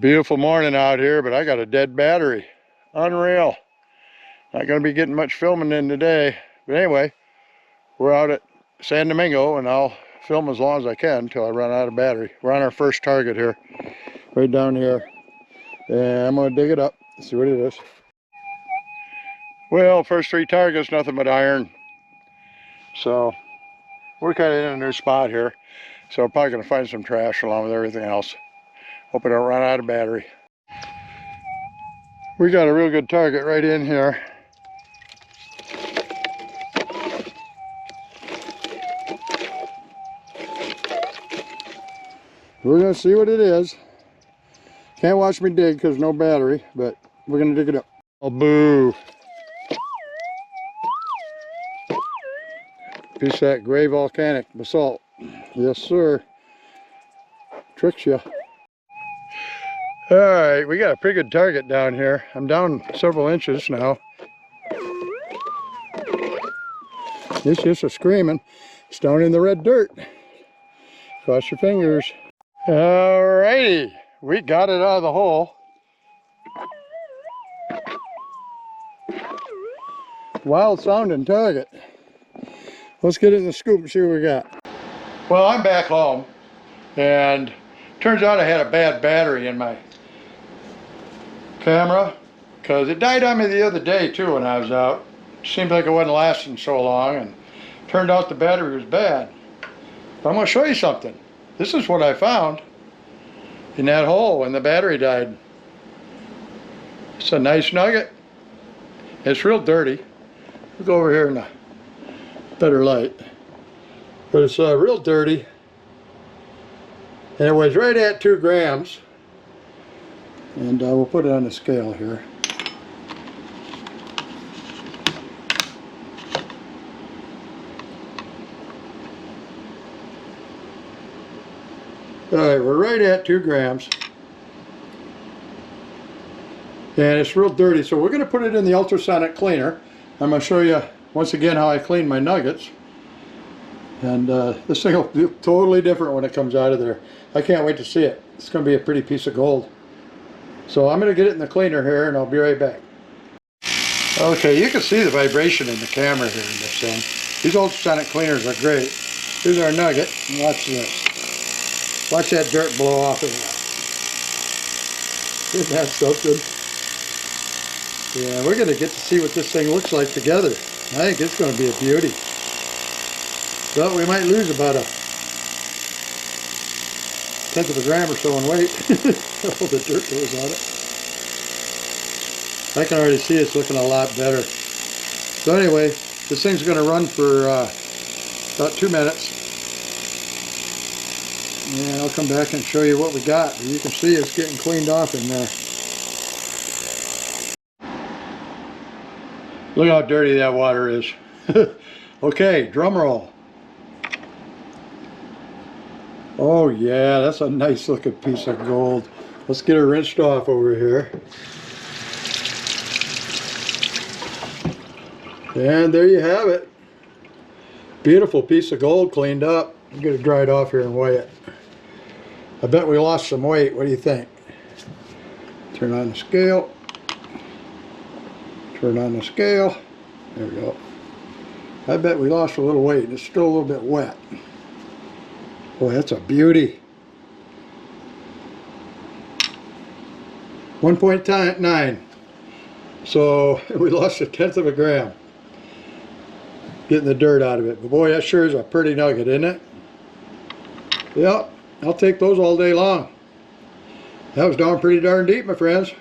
Beautiful morning out here, but I got a dead battery. Unreal. Not going to be getting much filming in today. But anyway, we're out at San Domingo, and I'll film as long as I can until I run out of battery. We're on our first target here, right down here. And I'm going to dig it up, see what it is. Well, first 3 targets, nothing but iron. So we're kind of in a new spot here. So I'm probably going to find some trash along with everything else. Hope I don't run out of battery. We got a real good target right in here. We're going to see what it is. Can't watch me dig because no battery, but we're going to dig it up. Oh, boo. Piece of that gray volcanic basalt. Yes, sir. Tricks you. Alright, we got a pretty good target down here. I'm down several inches now. It's just a screaming. It's down in the red dirt. Cross your fingers. Alrighty, we got it out of the hole. Wild sounding target. Let's get in the scoop and see what we got. Well, I'm back home, and turns out I had a bad battery in my camera, because it died on me the other day too when I was out. It seemed like it wasn't lasting so long, and turned out the battery was bad. But I'm going to show you something. This is what I found in that hole when the battery died. It's a nice nugget. It's real dirty. We'll go over here in a better light. But it's real dirty. And it weighs right at 2 grams. And we'll put it on the scale here. Alright, we're right at 2 grams. And it's real dirty, so we're going to put it in the ultrasonic cleaner. I'm going to show you once again how I clean my nuggets. And this thing will be totally different when it comes out of there. I can't wait to see it. It's going to be a pretty piece of gold. So I'm going to get it in the cleaner here, and I'll be right back. Okay, you can see the vibration in the camera here in this thing. These ultrasonic cleaners are great. Here's our nugget, and watch this. Watch that dirt blow off of that. Isn't that something? Yeah, we're going to get to see what this thing looks like together. I think it's going to be a beauty. But we might lose about a 1/10 of a gram or so in weight. All the dirt that was on it. I can already see it's looking a lot better. So anyway, this thing's going to run for about 2 minutes. And I'll come back and show you what we got. You can see it's getting cleaned off in there. Look how dirty that water is. Okay, drum roll. Oh yeah, that's a nice looking piece of gold. Let's get it rinsed off over here. And there you have it. Beautiful piece of gold cleaned up. I'm going to dry it off here and weigh it. I bet we lost some weight. What do you think? Turn on the scale. Turn on the scale. There we go. I bet we lost a little weight. It's still a little bit wet. Boy, that's a beauty. 1.9. So we lost a 1/10 of a gram. Getting the dirt out of it. But boy, that sure is a pretty nugget, isn't it? Yep, I'll take those all day long. That was down pretty darn deep, my friends.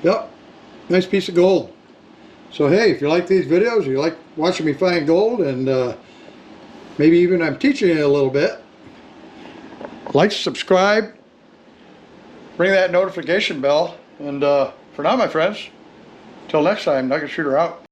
Yep, nice piece of gold. So hey, if you like these videos, you like watching me find gold, and maybe even I'm teaching you a little bit, like, subscribe, ring that notification bell, and for now, my friends, till next time, Nugget Shooter out.